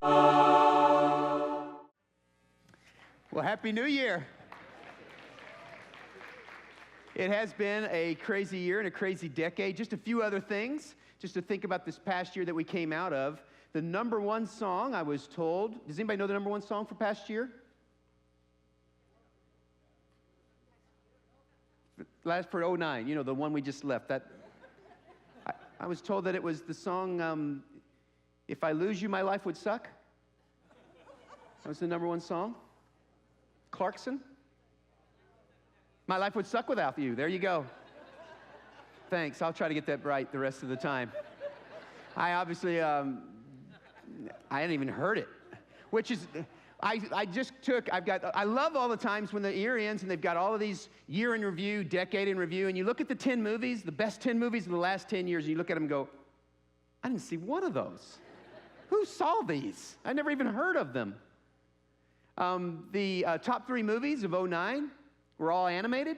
Well, Happy New Year. It has been a crazy year and a crazy decade. Just a few other things, just to think about this past year that we came out of. The number one song, I was told, does anybody know the number one song for past year? Last for 09, you know, the one we just left. I was told that it was the song, If I Lose You, My Life Would Suck. That was the number one song. Clarkson? My life would suck without you. There you go. Thanks. I'll try to get that right the rest of the time. I obviously, I hadn't even heard it, which is, I love all the times when the year ends and they've got all of these year in review, decade in review, and you look at the 10 movies, the best 10 movies of the last 10 years, and you look at them and go, I didn't see one of those. Who saw these? I never even heard of them. The top 3 movies of 09 were all animated.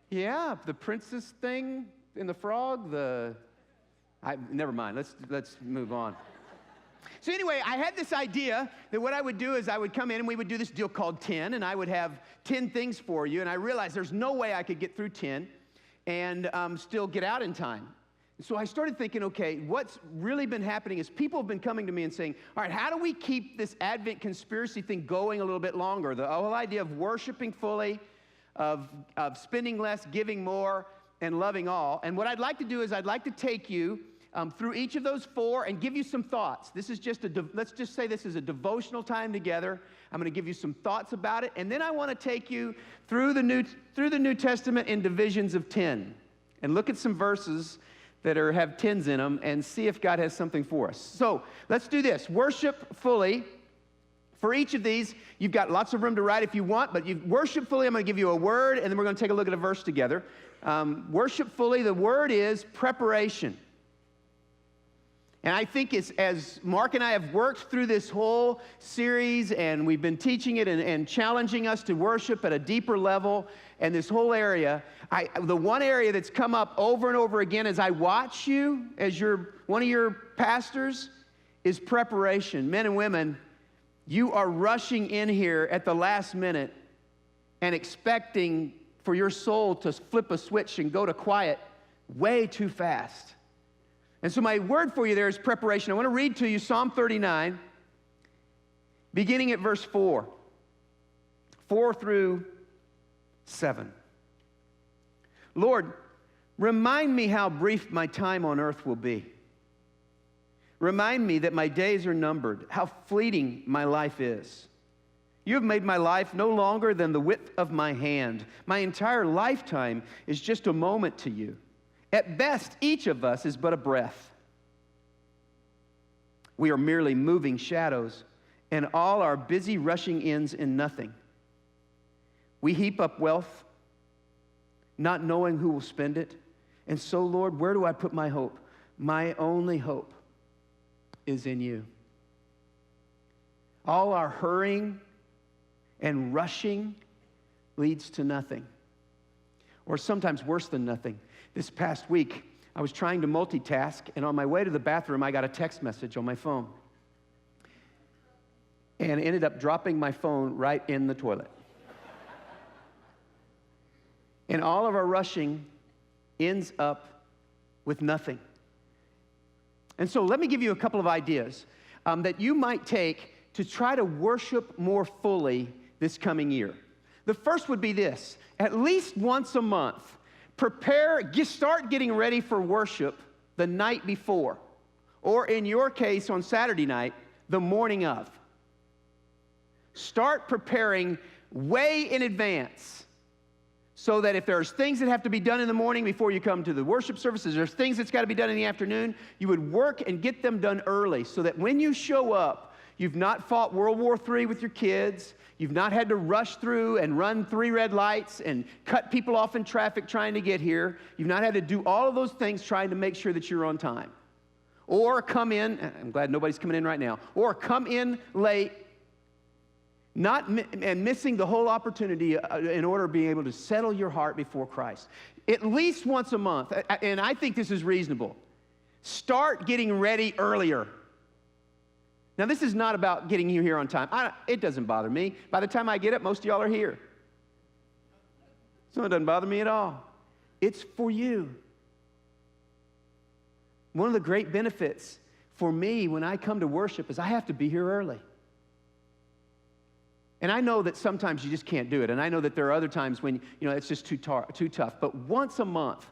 Yeah, the princess thing and the frog, never mind, let's move on. So anyway, I had this idea that what I would do is I would come in and we would do this deal called 10, and I would have 10 things for you, and I realized there's no way I could get through 10 and still get out in time. So I started thinking, okay, what's really been happening is people have been coming to me and saying, all right, how do we keep this Advent conspiracy thing going a little bit longer? The whole idea of worshiping fully, of spending less, giving more, and loving all. And what I'd like to do is I'd like to take you through each of those 4 and give you some thoughts. This is just let's just say this is a devotional time together. I'm going to give you some thoughts about it, and then I want to take you through the New Testament in divisions of 10 and look at some verses that have 10s in them and see if God has something for us. So let's do this. Worship fully. For each of these, you've got lots of room to write if you want, but you worship fully. I'm going to give you a word, and then we're going to take a look at a verse together. Worship fully, the word is preparation. And I think it's, as Mark and I have worked through this whole series, and we've been teaching it and challenging us to worship at a deeper level, and this whole area, the one area that's come up over and over again as I watch you, as one of your pastors, is preparation. Men and women, you are rushing in here at the last minute and expecting for your soul to flip a switch and go to quiet way too fast. And so my word for you there is preparation. I want to read to you Psalm 39, beginning at verse 4 through 7. Lord, remind me how brief my time on earth will be. Remind me that my days are numbered, how fleeting my life is. You have made my life no longer than the width of my hand. My entire lifetime is just a moment to you. At best, each of us is but a breath. We are merely moving shadows, and all our busy rushing ends in nothing. We heap up wealth, not knowing who will spend it. And so, Lord, where do I put my hope? My only hope is in you. All our hurrying and rushing leads to nothing, or sometimes worse than nothing. This past week, I was trying to multitask, and on my way to the bathroom, I got a text message on my phone and ended up dropping my phone right in the toilet. And all of our rushing ends up with nothing. And so let me give you a couple of ideas that you might take to try to worship more fully this coming year. The first would be this: at least once a month, start getting ready for worship the night before, or in your case on Saturday night, the morning of. Start preparing way in advance, so that if there's things that have to be done in the morning before you come to the worship services, there's things that's got to be done in the afternoon, you would work and get them done early so that when you show up, you've not fought World War III with your kids, you've not had to rush through and run 3 red lights and cut people off in traffic trying to get here. You've not had to do all of those things trying to make sure that you're on time. Or come in, I'm glad nobody's coming in right now, or come in late, and missing the whole opportunity in order to be able to settle your heart before Christ. At least once a month, and I think this is reasonable. Start getting ready earlier. Now, this is not about getting you here on time. It doesn't bother me. By the time I get up, most of y'all are here. So it doesn't bother me at all. It's for you. One of the great benefits for me when I come to worship is I have to be here early. And I know that sometimes you just can't do it. And I know that there are other times when, it's just too tough. But once a month,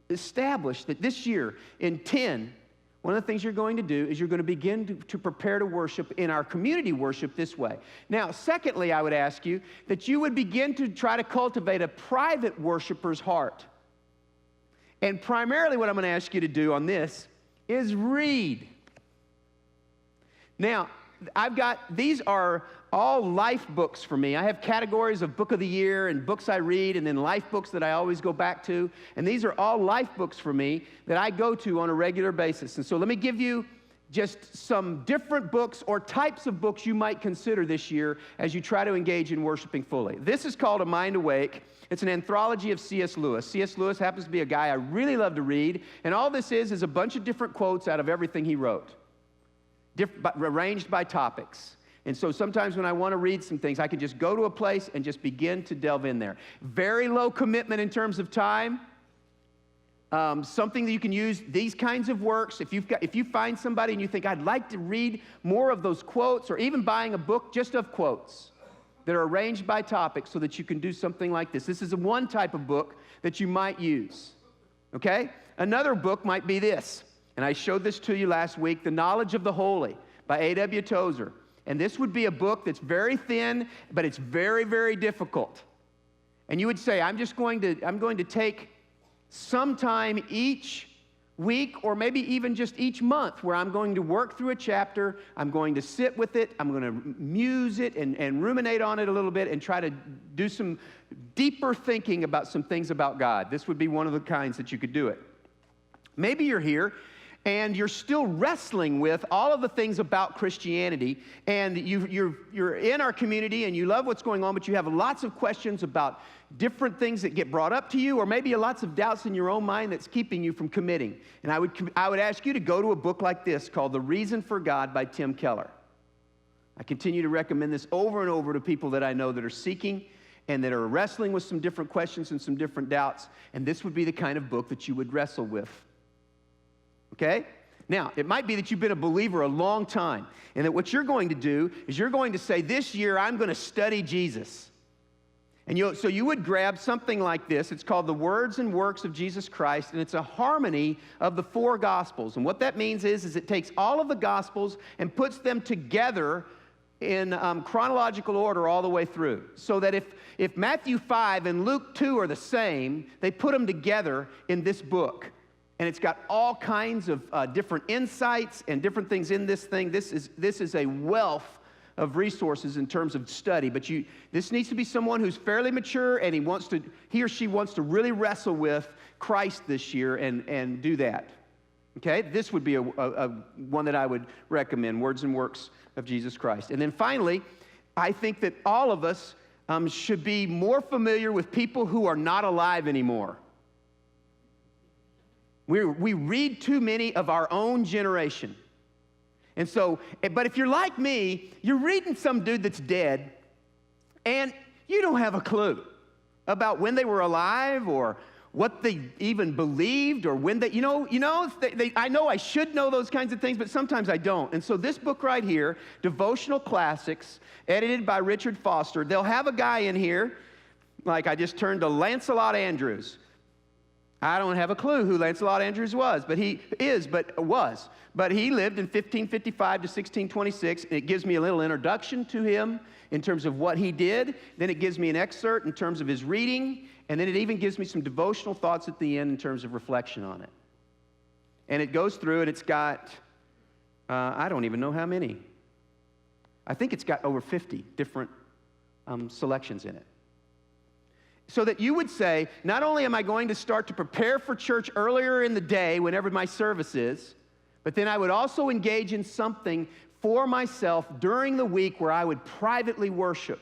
establish that this year in 10, one of the things you're going to do is you're going to begin to prepare to worship in our community worship this way. Now, secondly, I would ask you that you would begin to try to cultivate a private worshiper's heart. And primarily what I'm going to ask you to do on this is read. Now, these are all life books for me. I have categories of book of the year and books I read and then life books that I always go back to. And these are all life books for me that I go to on a regular basis. And so let me give you just some different books or types of books you might consider this year as you try to engage in worshiping fully. This is called A Mind Awake. It's an anthology of C.S. Lewis. C.S. Lewis happens to be a guy I really love to read. And all this is a bunch of different quotes out of everything he wrote, arranged by topics. And so sometimes when I want to read some things, I can just go to a place and just begin to delve in there. Very low commitment in terms of time. Something that you can use, these kinds of works. If you find somebody and you think, I'd like to read more of those quotes, or even buying a book just of quotes that are arranged by topic so that you can do something like this. This is one type of book that you might use, okay? Another book might be this, and I showed this to you last week, The Knowledge of the Holy by A.W. Tozer. And this would be a book that's very thin, but it's very, very difficult. And you would say, I'm going to take some time each week or maybe even just each month where I'm going to work through a chapter, I'm going to sit with it, I'm going to muse it and ruminate on it a little bit and try to do some deeper thinking about some things about God. This would be one of the kinds that you could do it. Maybe you're here and you're still wrestling with all of the things about Christianity, and you're in our community and you love what's going on, but you have lots of questions about different things that get brought up to you, or maybe lots of doubts in your own mind that's keeping you from committing. And I would ask you to go to a book like this called The Reason for God by Tim Keller. I continue to recommend this over and over to people that I know that are seeking and that are wrestling with some different questions and some different doubts, and this would be the kind of book that you would wrestle with. Okay? Now, it might be that you've been a believer a long time, and that what you're going to do is you're going to say, this year I'm going to study Jesus. And so you would grab something like this. It's called The Words and Works of Jesus Christ, and it's a harmony of the 4 Gospels. And what that means is it takes all of the Gospels and puts them together in chronological order all the way through. So that if Matthew 5 and Luke 2 are the same, they put them together in this book. And it's got all kinds of different insights and different things in this thing. This is a wealth of resources in terms of study. But this needs to be someone who's fairly mature, and he or she wants to really wrestle with Christ this year and do that. Okay? This would be a one that I would recommend, Words and Works of Jesus Christ. And then finally, I think that all of us should be more familiar with people who are not alive anymore. We read too many of our own generation. And so, but if you're like me, you're reading some dude that's dead, and you don't have a clue about when they were alive or what they even believed or when they, I know I should know those kinds of things, but sometimes I don't. And so this book right here, Devotional Classics, edited by Richard Foster, they'll have a guy in here, like I just turned to Lancelot Andrewes. I don't have a clue who Lancelot Andrewes was, but he was. But he lived in 1555 to 1626, and it gives me a little introduction to him in terms of what he did. Then it gives me an excerpt in terms of his reading, and then it even gives me some devotional thoughts at the end in terms of reflection on it. And it goes through, and it's got, I don't even know how many. I think it's got over 50 different selections in it. So that you would say, not only am I going to start to prepare for church earlier in the day, whenever my service is, but then I would also engage in something for myself during the week where I would privately worship.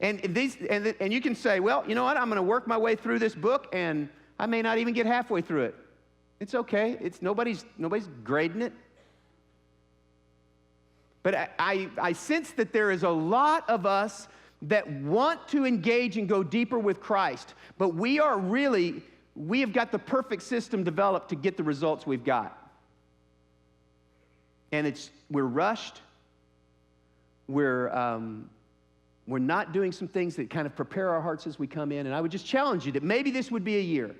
And you can say, well, you know what, I'm going to work my way through this book, and I may not even get halfway through it. It's okay. Nobody's grading it. But I sense that there is a lot of us that want to engage and go deeper with Christ, but we have got the perfect system developed to get the results we've got. And we're rushed. We're not doing some things that kind of prepare our hearts as we come in. And I would just challenge you that maybe this would be a year.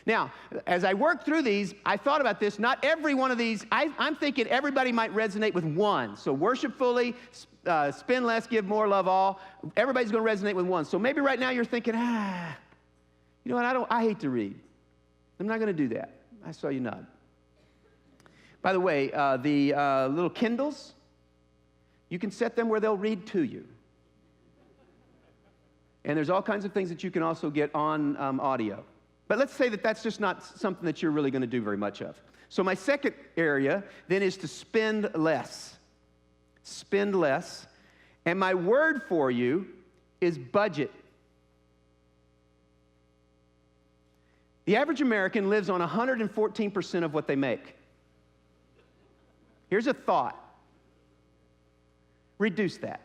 Now, as I worked through these, I thought about this. Not every one of these, I'm thinking everybody might resonate with one. So worship fully, spend less, give more, love all. Everybody's going to resonate with one. So maybe right now you're thinking, you know what, I hate to read. I'm not going to do that. I saw you nod. By the way, the little Kindles, you can set them where they'll read to you. And there's all kinds of things that you can also get on audio. But let's say that that's just not something that you're really going to do very much of. So my second area then is to spend less. Spend less. And my word for you is budget. The average American lives on 114% of what they make. Here's a thought. Reduce that.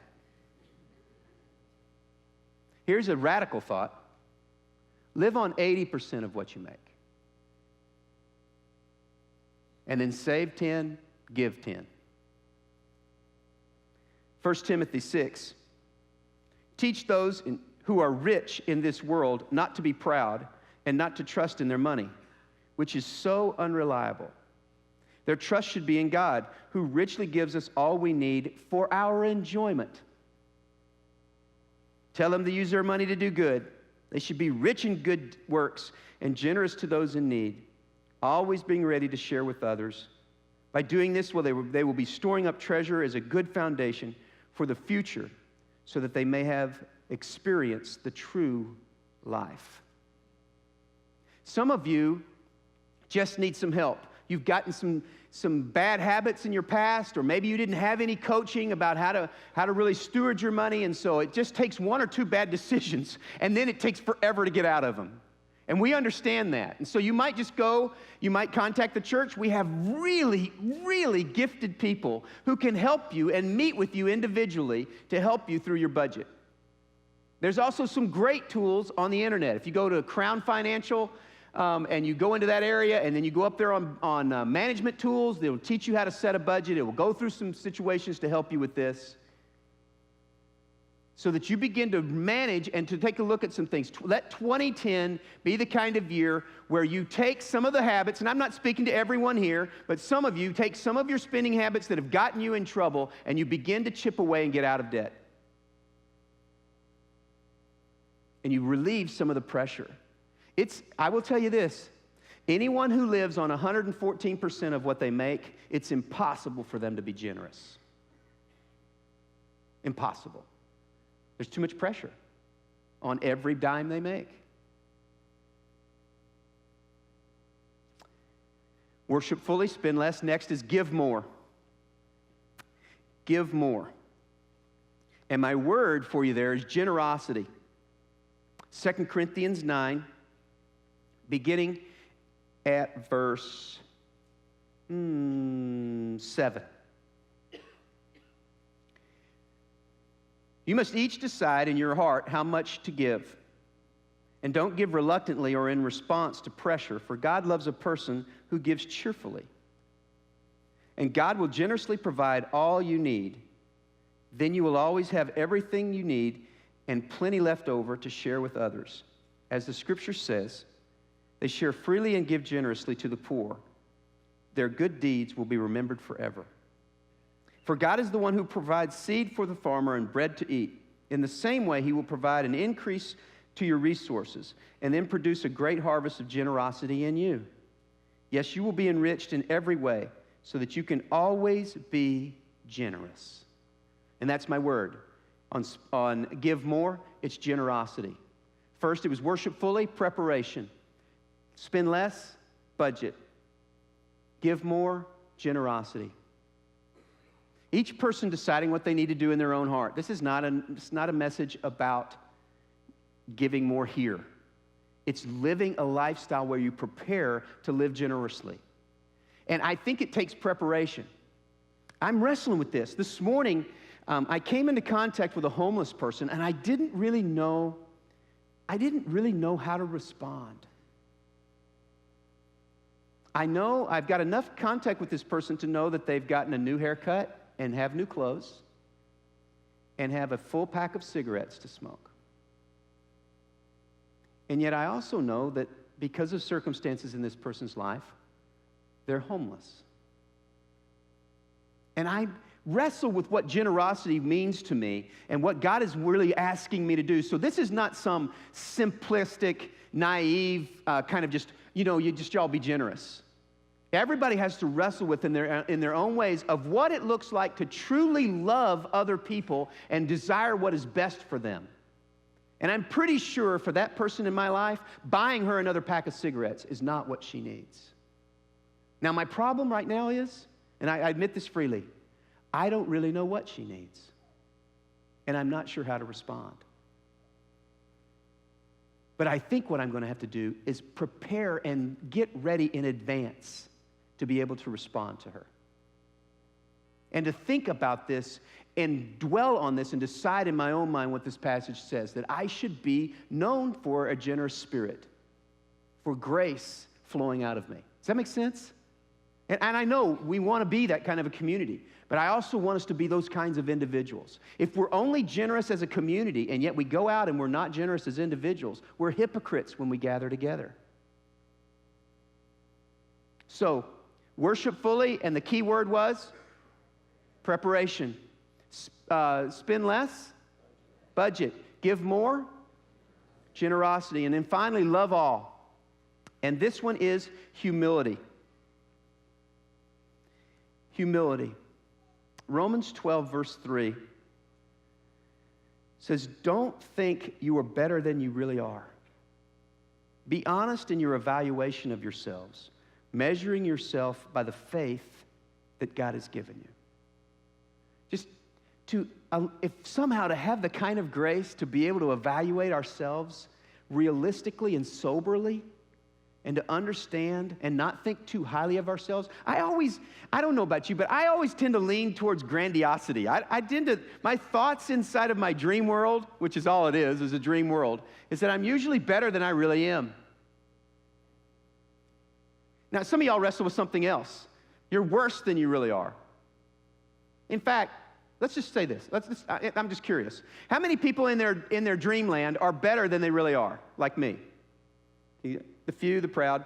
Here's a radical thought. Live on 80% of what you make. And then save 10, give 10. 1 Timothy 6. Teach those who are rich in this world not to be proud and not to trust in their money, which is so unreliable. Their trust should be in God, who richly gives us all we need for our enjoyment. Tell them to use their money to do good. They should be rich in good works and generous to those in need, always being ready to share with others. By doing this, they will be storing up treasure as a good foundation for the future, so that they may have experienced the true life. Some of you just need some help. You've gotten some bad habits in your past, or maybe you didn't have any coaching about how to really steward your money, and so it just takes one or two bad decisions, and then it takes forever to get out of them. And we understand that. And so you might just you might contact the church. We have really, really gifted people who can help you and meet with you individually to help you through your budget. There's also some great tools on the internet. If you go to Crown Financial, and you go into that area, and then you go up there on management tools, they'll teach you how to set a budget. It will go through some situations to help you with this, so that you begin to manage and to take a look at some things. Let 2010 be the kind of year where you take some of the habits, and I'm not speaking to everyone here, but some of you take some of your spending habits that have gotten you in trouble, and you begin to chip away and get out of debt. And you relieve some of the pressure. I will tell you this, anyone who lives on 114% of what they make, it's impossible for them to be generous. Impossible. There's too much pressure on every dime they make. Worship fully, spend less. Next is give more. Give more. And my word for you there is generosity. 2 Corinthians 9. Beginning at verse 7. You must each decide in your heart how much to give. And don't give reluctantly or in response to pressure, for God loves a person who gives cheerfully. And God will generously provide all you need. Then you will always have everything you need and plenty left over to share with others. As the scripture says, they share freely and give generously to the poor. Their good deeds will be remembered forever. For God is the one who provides seed for the farmer and bread to eat. In the same way, he will provide an increase to your resources and then produce a great harvest of generosity in you. Yes, you will be enriched in every way so that you can always be generous. And that's my word. On give more, it's generosity. First, it was worship fully, preparation. Spend less, budget. Give more, generosity. Each person deciding what they need to do in their own heart. This is not a message about giving more here. It's living a lifestyle where you prepare to live generously. And I think it takes preparation. I'm wrestling with this. This morning, I came into contact with a homeless person, and I didn't really know how to respond. I know I've got enough contact with this person to know that they've gotten a new haircut and have new clothes and have a full pack of cigarettes to smoke. And yet I also know that because of circumstances in this person's life, they're homeless. And I wrestle with what generosity means to me and what God is really asking me to do. So this is not some simplistic, naive kind of just, y'all be generous. Everybody has to wrestle with in their own ways of what it looks like to truly love other people and desire what is best for them. And I'm pretty sure for that person in my life, buying her another pack of cigarettes is not what she needs. Now, my problem right now is, and I admit this freely, I don't really know what she needs. And I'm not sure how to respond. But I think what I'm going to have to do is prepare and get ready in advance to be able to respond to her. And to think about this and dwell on this and decide in my own mind what this passage says, that I should be known for a generous spirit, for grace flowing out of me. Does that make sense? And I know we want to be that kind of a community, but I also want us to be those kinds of individuals. If we're only generous as a community and yet we go out and we're not generous as individuals, we're hypocrites when we gather together. So, worship fully, and the key word was preparation. Spend less, budget. Give more, generosity. And then finally, love all. And this one is humility. Humility. Romans 12, verse 3 says, don't think you are better than you really are. Be honest in your evaluation of yourselves, measuring yourself by the faith that God has given you. Just to, if somehow to have the kind of grace to be able to evaluate ourselves realistically and soberly, and to understand and not think too highly of ourselves. I don't know about you, but I always tend to lean towards grandiosity. My thoughts inside of my dream world, which is all it is a dream world, is that I'm usually better than I really am. Now, some of y'all wrestle with something else. You're worse than you really are. In fact, let's just say this. I'm just curious. How many people in their dreamland are better than they really are, like me? The few, the proud,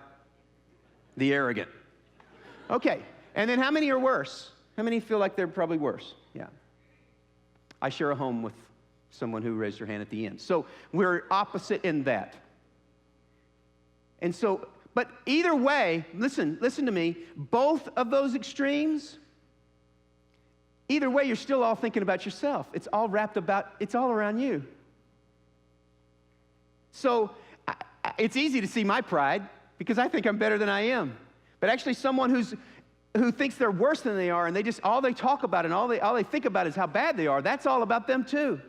the arrogant. Okay, and then how many are worse? How many feel like they're probably worse? Yeah. I share a home with someone who raised their hand at the end. So we're opposite in that. And so, but either way, listen to me, both of those extremes, either way, you're still all thinking about yourself. It's all around you. So, it's easy to see my pride because I think I'm better than I am. But actually someone who thinks they're worse than they are and all they talk about and all they think about is how bad they are, that's all about them too.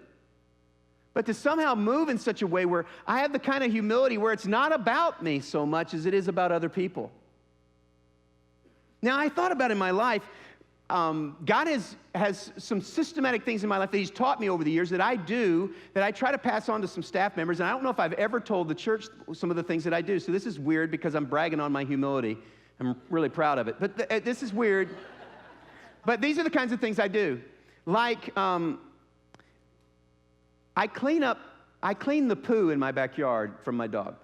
But to somehow move in such a way where I have the kind of humility where it's not about me so much as it is about other people. Now, I thought about in my life, God has some systematic things in my life that He's taught me over the years that I try to pass on to some staff members, and I don't know if I've ever told the church some of the things that I do, so this is weird because I'm bragging on my humility. I'm really proud of it, but this is weird. But these are the kinds of things I do. Like, I clean the poo in my backyard from my dog.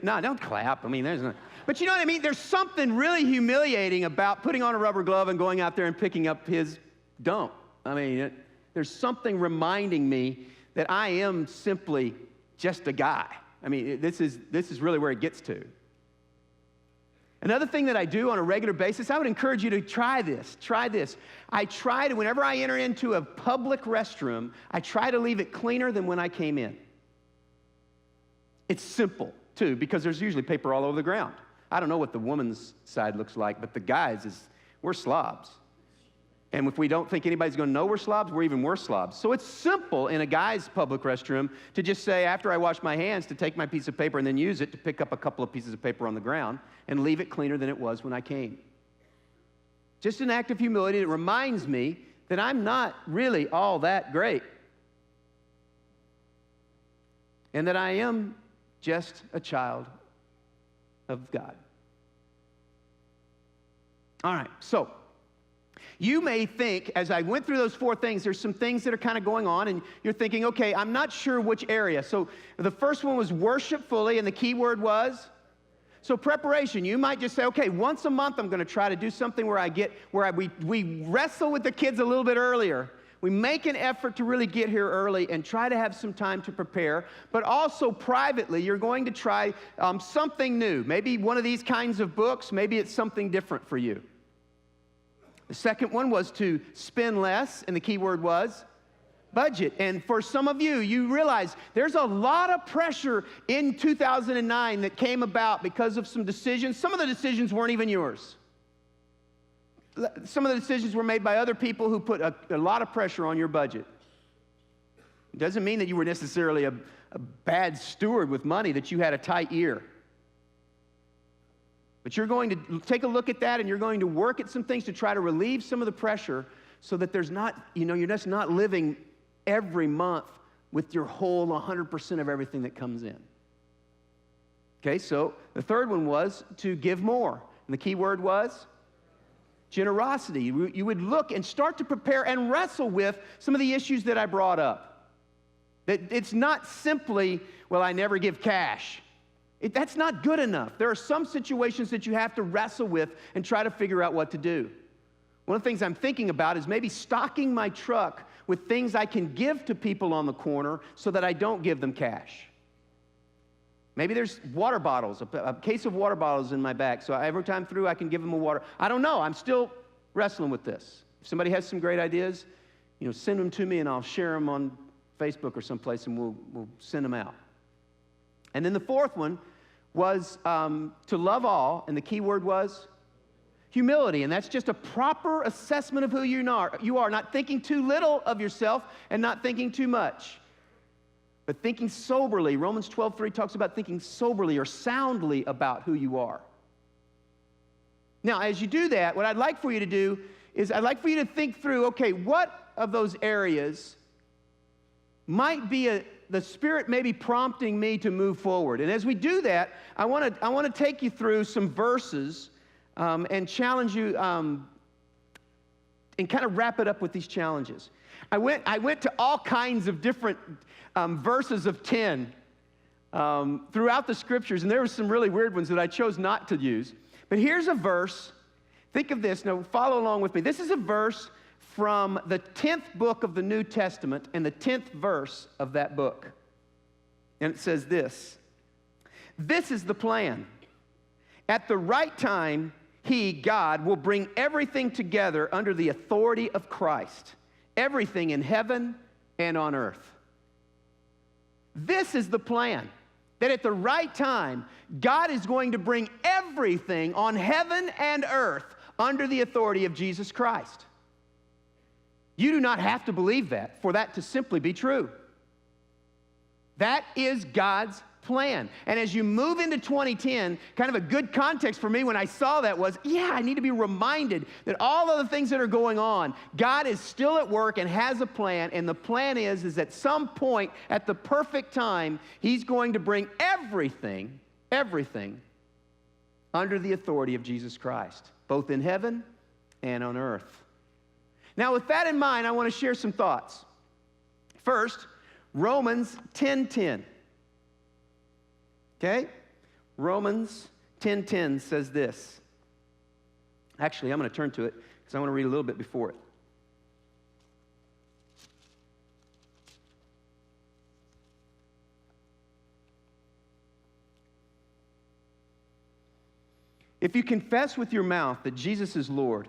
No, don't clap. I mean, there's no... But you know what I mean? There's something really humiliating about putting on a rubber glove and going out there and picking up his dump. I mean, there's something reminding me that I am simply just a guy. I mean, this is really where it gets to. Another thing that I do on a regular basis, I would encourage you to try this. I try to, whenever I enter into a public restroom, I try to leave it cleaner than when I came in. It's simple, too, because there's usually paper all over the ground. I don't know what the woman's side looks like, but the guys, we're slobs. And if we don't think anybody's going to know we're slobs, we're even worse slobs. So it's simple in a guy's public restroom to just say, after I wash my hands, to take my piece of paper and then use it to pick up a couple of pieces of paper on the ground and leave it cleaner than it was when I came. Just an act of humility that reminds me that I'm not really all that great. And that I am just a child of God. All right, so you may think, as I went through those 4 things, there's some things that are kind of going on, and you're thinking, okay, I'm not sure which area. So the first one was worship fully, and the key word was? So preparation. You might just say, okay, once a month I'm going to try to do something where we wrestle with the kids a little bit earlier. We make an effort to really get here early and try to have some time to prepare, but also privately, you're going to try something new. Maybe one of these kinds of books, maybe it's something different for you. The second one was to spend less, and the key word was budget. And for some of you, you realize there's a lot of pressure in 2009 that came about because of some decisions. Some of the decisions weren't even yours. Some of the decisions were made by other people who put a lot of pressure on your budget. It doesn't mean that you were necessarily a bad steward with money, that you had a tight ear. But you're going to take a look at that, and you're going to work at some things to try to relieve some of the pressure so that there's not, you're just not living every month with your whole 100% of everything that comes in. Okay, so the third one was to give more. And the key word was generosity. You would look and start to prepare and wrestle with some of the issues that I brought up. That it's not simply, well, I never give cash. That's not good enough. There are some situations that you have to wrestle with and try to figure out what to do. One of the things I'm thinking about is maybe stocking my truck with things I can give to people on the corner so that I don't give them cash. Maybe there's water bottles, a case of water bottles in my back, so every time through I can give them a water. I don't know. I'm still wrestling with this. If somebody has some great ideas, send them to me and I'll share them on Facebook or someplace, and we'll send them out. And then the fourth one was to love all, and the key word was humility, and that's just a proper assessment of who you are, not thinking too little of yourself and not thinking too much. But thinking soberly. Romans 12:3 talks about thinking soberly or soundly about who you are. Now, as you do that, what I'd like for you to do is I'd like for you to think through, okay, what of those areas might be the Spirit may be prompting me to move forward. And as we do that, I want to take you through some verses and challenge you and kind of wrap it up with these challenges. I went to all kinds of different verses of 10 throughout the Scriptures, and there were some really weird ones that I chose not to use. But here's a verse. Think of this. Now, follow along with me. This is a verse from the 10th book of the New Testament and the 10th verse of that book. And it says this: "This is the plan. At the right time, He, God, will bring everything together under the authority of Christ, everything in heaven and on earth." This is the plan, that at the right time, God is going to bring everything on heaven and earth under the authority of Jesus Christ. You do not have to believe that for that to simply be true. That is God's plan. And as you move into 2010, kind of a good context for me when I saw that was, I need to be reminded that all of the things that are going on, God is still at work and has a plan, and the plan is at some point at the perfect time, He's going to bring everything under the authority of Jesus Christ, both in heaven and on earth. Now, with that in mind, I want to share some thoughts. First, Romans 10:10. Okay? Romans 10:10 says this. Actually, I'm going to turn to it because I want to read a little bit before it. "If you confess with your mouth that Jesus is Lord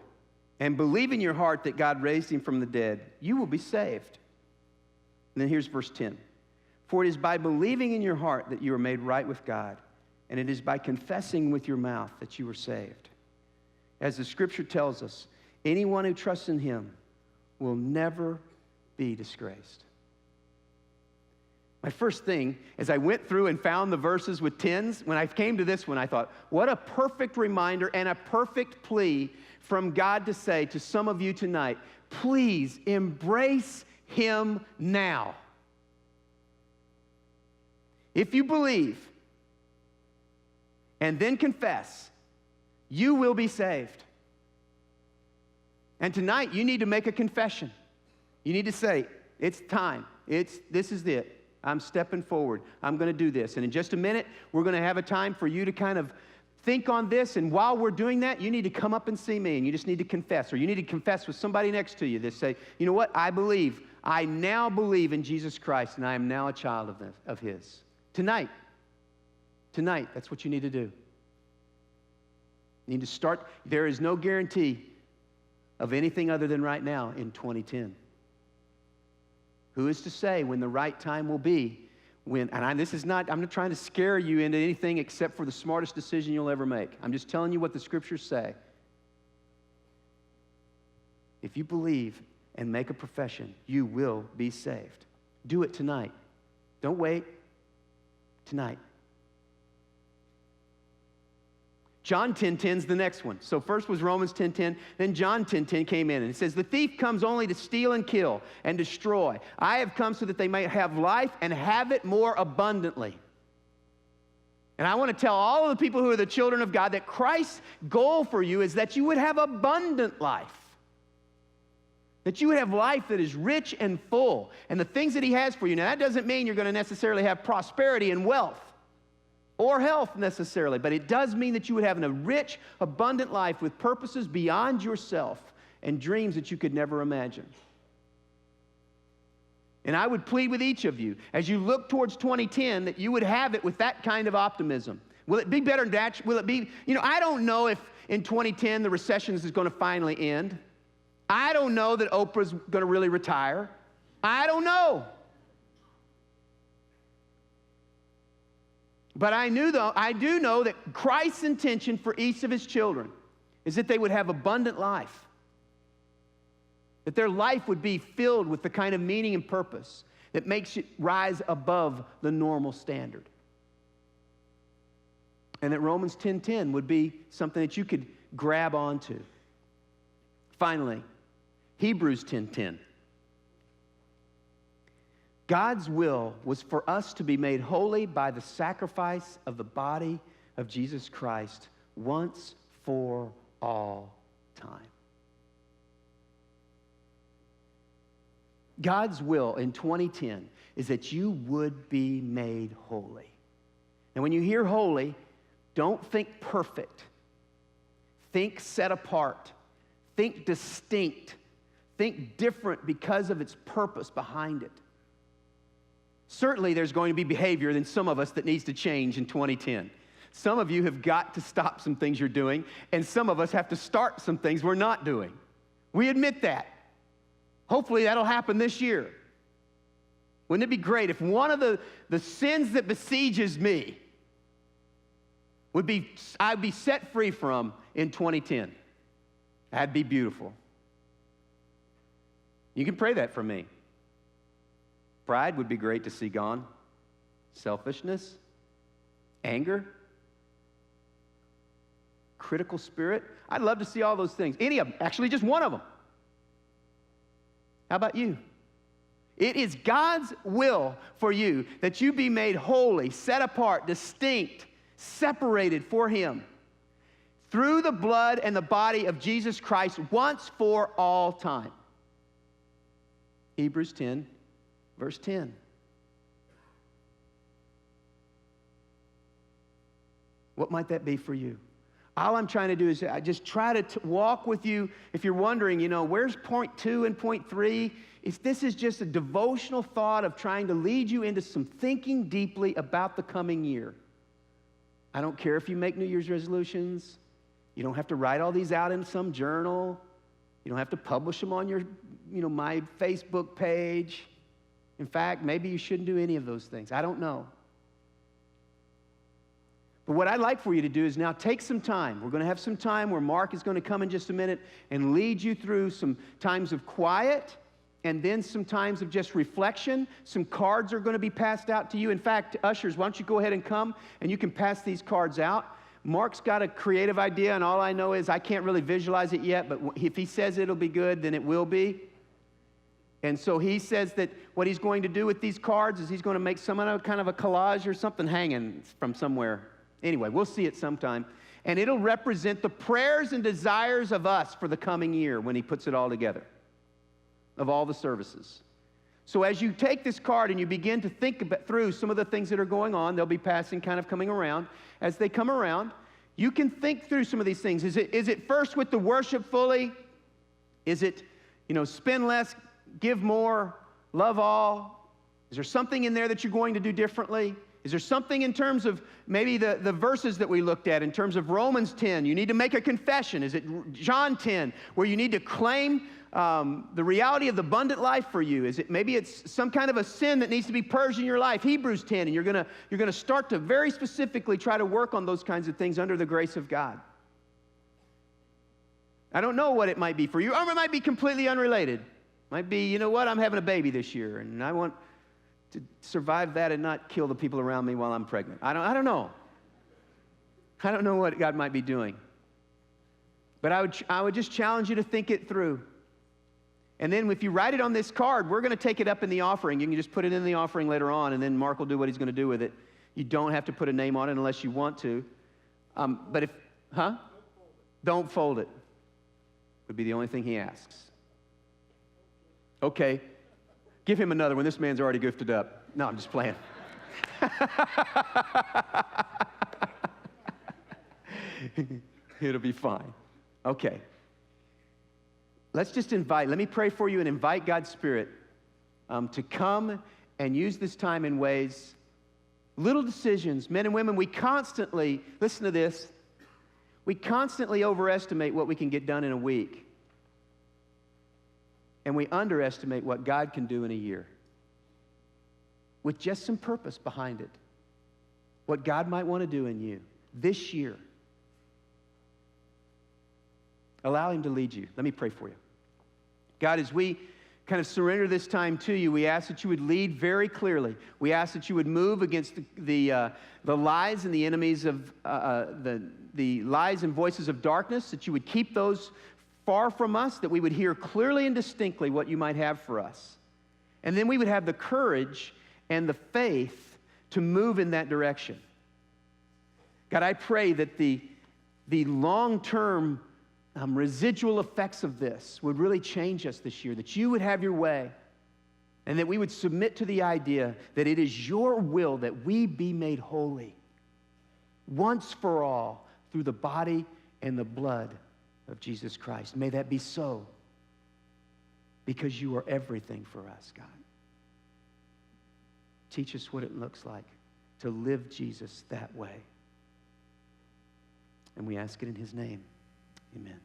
and believe in your heart that God raised Him from the dead, you will be saved." And then here's verse 10. "For it is by believing in your heart that you are made right with God, and it is by confessing with your mouth that you are saved. As the Scripture tells us, anyone who trusts in Him will never be disgraced." my first thing, as I went through and found the verses with 10s, when I came to this one, I thought, what a perfect reminder and a perfect plea from God to say to some of you tonight, please embrace him now. If you believe and then confess, you will be saved. And tonight, you need to make a confession. You need to say, it's time. This is it. I'm stepping forward. I'm going to do this. And in just a minute, we're going to have a time for you to kind of think on this. And while we're doing that, you need to come up and see me, and you just need to confess. Or you need to confess with somebody next to you that say, you know what? I now believe in Jesus Christ, and I am now a child of his. Tonight, that's what you need to do. You need to start. There is no guarantee of anything other than right now in 2010. Who is to say when the right time will be? I'm not trying to scare you into anything except for the smartest decision you'll ever make. I'm just telling you what the scriptures say. If you believe and make a profession, you will be saved. Do it tonight. Don't wait. Tonight. John 10:10 is the next one. So first was Romans 10:10, then John 10:10 came in, and it says, the thief comes only to steal and kill and destroy. I have come so that they may have life and have it more abundantly. And I want to tell all of the people who are the children of God that Christ's goal for you is that you would have abundant life. That you would have life that is rich and full. And the things that he has for you. Now, that doesn't mean you're going to necessarily have prosperity and wealth or health necessarily, but it does mean that you would have a rich, abundant life with purposes beyond yourself and dreams that you could never imagine. And I would plead with each of you, as you look towards 2010, that you would have it with that kind of optimism. Will it be better than that? Will it be, I don't know if in 2010 the recession is going to finally end. I don't know that Oprah's going to really retire. I don't know. But I do know that Christ's intention for each of his children is that they would have abundant life. That their life would be filled with the kind of meaning and purpose that makes it rise above the normal standard. And that Romans 10:10 would be something that you could grab onto. Finally, Hebrews 10:10. God's will was for us to be made holy by the sacrifice of the body of Jesus Christ once for all time. God's will in 2010 is that you would be made holy. And when you hear holy, don't think perfect. Think set apart. Think distinct. Think different because of its purpose behind it. Certainly there's going to be behavior in some of us that needs to change in 2010. Some of you have got to stop some things you're doing, and some of us have to start some things we're not doing. We admit that. Hopefully that'll happen this year. Wouldn't it be great if one of the sins that besieges me I'd be set free from in 2010? That'd be beautiful. You can pray that for me. Pride would be great to see gone. Selfishness, anger, critical spirit. I'd love to see all those things. Any of them. Actually, just one of them. How about you? It is God's will for you that you be made holy, set apart, distinct, separated for him through the blood and the body of Jesus Christ once for all time. Hebrews 10. Verse 10. What might that be for you? All I'm trying to do is I just try to walk with you. If you're wondering, where's point 2 and point 3? This is just a devotional thought of trying to lead you into some thinking deeply about the coming year. I don't care if you make New Year's resolutions. You don't have to write all these out in some journal. You don't have to publish them on your, my Facebook page. In fact, maybe you shouldn't do any of those things. I don't know. But what I'd like for you to do is now take some time. We're going to have some time where Mark is going to come in just a minute and lead you through some times of quiet and then some times of just reflection. Some cards are going to be passed out to you. In fact, ushers, why don't you go ahead and come, and you can pass these cards out. Mark's got a creative idea, and all I know is I can't really visualize it yet, but if he says it'll be good, then it will be. And so he says that what he's going to do with these cards is he's going to make some kind of a collage or something hanging from somewhere. Anyway, we'll see it sometime. And it'll represent the prayers and desires of us for the coming year when he puts it all together, of all the services. So as you take this card and you begin to think through some of the things that are going on, they'll be passing, kind of coming around. As they come around, you can think through some of these things. Is it first with the worship fully? Is it, spend less, give more, love all? Is there something in there that you're going to do differently? Is there something in terms of maybe the verses that we looked at, in terms of Romans 10, you need to make a confession? Is it John 10, where you need to claim the reality of the abundant life for you? Is it maybe it's some kind of a sin that needs to be purged in your life? Hebrews 10, and you're gonna start to very specifically try to work on those kinds of things under the grace of God. I don't know what it might be for you, or it might be completely unrelated. It might be, I'm having a baby this year, and I want to survive that and not kill the people around me while I'm pregnant. I don't know. I don't know what God might be doing. But I would just challenge you to think it through. And then if you write it on this card, we're going to take it up in the offering. You can just put it in the offering later on, and then Mark will do what he's going to do with it. You don't have to put a name on it unless you want to. Don't fold it. Would be the only thing he asks. Okay. Give him another one. This man's already gifted up. No, I'm just playing. It'll be fine. Okay. Let's just let me pray for you and invite God's Spirit to come and use this time in ways, little decisions. Men and women, listen to this, we constantly overestimate what we can get done in a week. And we underestimate what God can do in a year with just some purpose behind it. What God might want to do in you this year. Allow him to lead you. Let me pray for you. God, as we kind of surrender this time to you, we ask that you would lead very clearly. We ask that you would move against the lies and the enemies of the lies and voices of darkness, that you would keep those far from us, that we would hear clearly and distinctly what you might have for us. And then we would have the courage and the faith to move in that direction. God, I pray that the long-term residual effects of this would really change us this year, that you would have your way, and that we would submit to the idea that it is your will that we be made holy once for all through the body and the blood of Jesus Christ. May that be so, because you are everything for us, God. Teach us what it looks like to live Jesus that way. And we ask it in his name. Amen.